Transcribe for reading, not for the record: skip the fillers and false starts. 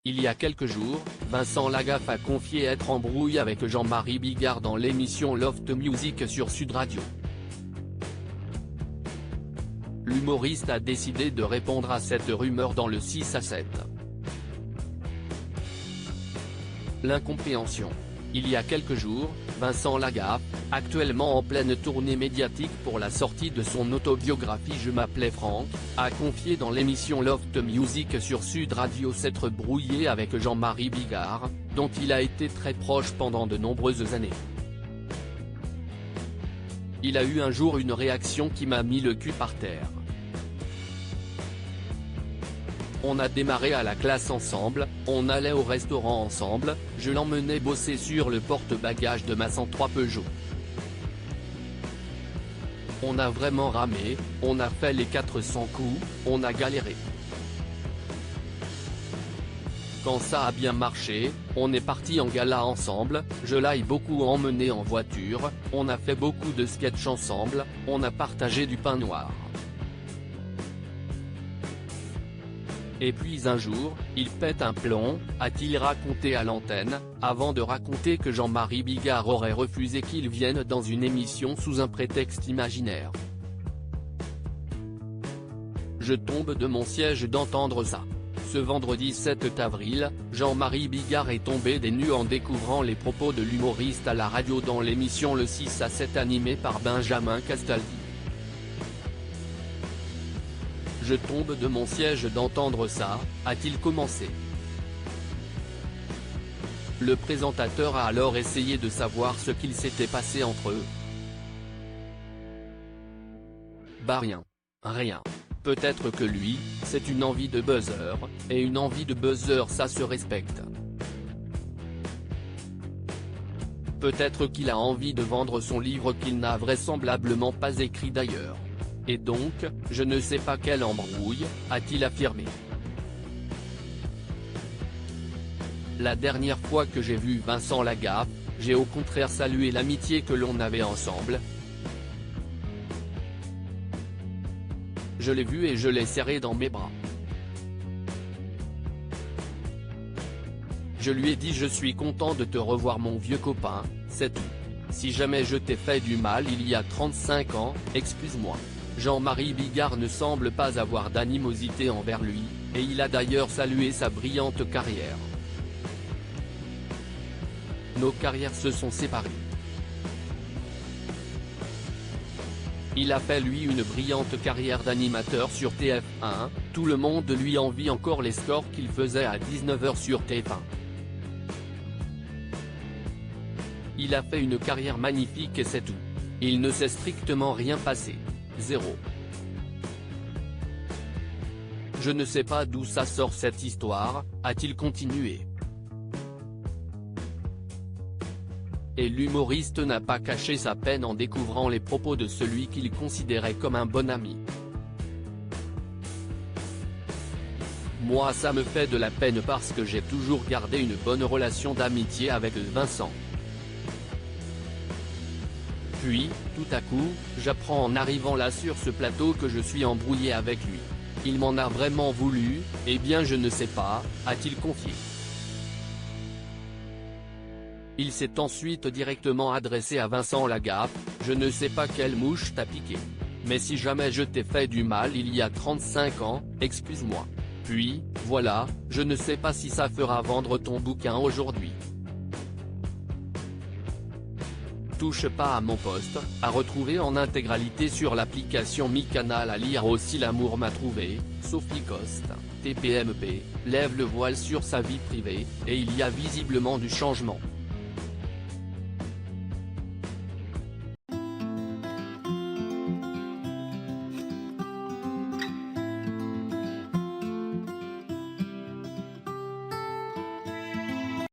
Il y a quelques jours, Vincent Lagaffe a confié être en brouille avec Jean-Marie Bigard dans l'émission Loft Music sur Sud Radio. L'humoriste a décidé de répondre à cette rumeur dans le 6 à 7. L'incompréhension. Il y a quelques jours, Vincent Lagaffe, actuellement en pleine tournée médiatique pour la sortie de son autobiographie Je m'appelais Franck, a confié dans l'émission Loft Music sur Sud Radio s'être brouillé avec Jean-Marie Bigard, dont il a été très proche pendant de nombreuses années. Il a eu un jour une réaction qui m'a mis le cul par terre. On a démarré à la classe ensemble, on allait au restaurant ensemble, je l'emmenais bosser sur le porte-bagages de ma 103 Peugeot. On a vraiment ramé, on a fait les 400 coups, on a galéré. Quand ça a bien marché, on est parti en gala ensemble, je l'ai beaucoup emmené en voiture, on a fait beaucoup de sketchs ensemble, on a partagé du pain noir. Et puis un jour, il pète un plomb, a-t-il raconté à l'antenne, avant de raconter que Jean-Marie Bigard aurait refusé qu'il vienne dans une émission sous un prétexte imaginaire. Je tombe de mon siège d'entendre ça. Ce vendredi 7 avril, Jean-Marie Bigard est tombé des nues en découvrant les propos de l'humoriste à la radio dans l'émission Le 6 à 7 animée par Benjamin Castaldi. Je tombe de mon siège d'entendre ça, a-t-il commencé. Le présentateur a alors essayé de savoir ce qu'il s'était passé entre eux. Bah rien. Rien. Peut-être que lui, c'est une envie de buzzer, et une envie de buzzer ça se respecte. Peut-être qu'il a envie de vendre son livre qu'il n'a vraisemblablement pas écrit d'ailleurs. Et donc, je ne sais pas quelle embrouille, a-t-il affirmé. La dernière fois que j'ai vu Vincent Lagaffe, j'ai au contraire salué l'amitié que l'on avait ensemble. Je l'ai vu et je l'ai serré dans mes bras. Je lui ai dit je suis content de te revoir mon vieux copain, c'est tout. Si jamais je t'ai fait du mal il y a 35 ans, excuse-moi. Jean-Marie Bigard ne semble pas avoir d'animosité envers lui, et il a d'ailleurs salué sa brillante carrière. Nos carrières se sont séparées. Il a fait lui une brillante carrière d'animateur sur TF1, tout le monde lui envie encore les scores qu'il faisait à 19h sur TF1. Il a fait une carrière magnifique et c'est tout. Il ne s'est strictement rien passé. Zéro. Je ne sais pas d'où ça sort cette histoire, a-t-il continué. Et l'humoriste n'a pas caché sa peine en découvrant les propos de celui qu'il considérait comme un bon ami. Moi ça me fait de la peine parce que j'ai toujours gardé une bonne relation d'amitié avec Vincent. Puis, tout à coup, j'apprends en arrivant là sur ce plateau que je suis embrouillé avec lui. Il m'en a vraiment voulu, eh bien je ne sais pas, a-t-il confié. Il s'est ensuite directement adressé à Vincent Lagaffe, je ne sais pas quelle mouche t'a piqué. Mais si jamais je t'ai fait du mal il y a 35 ans, excuse-moi. Puis, voilà, je ne sais pas si ça fera vendre ton bouquin aujourd'hui. Touche pas à mon poste, à retrouver en intégralité sur l'application MyCanal. À lire aussi L'amour m'a trouvé, Sophie Coste, TPMP, lève le voile sur sa vie privée, et il y a visiblement du changement.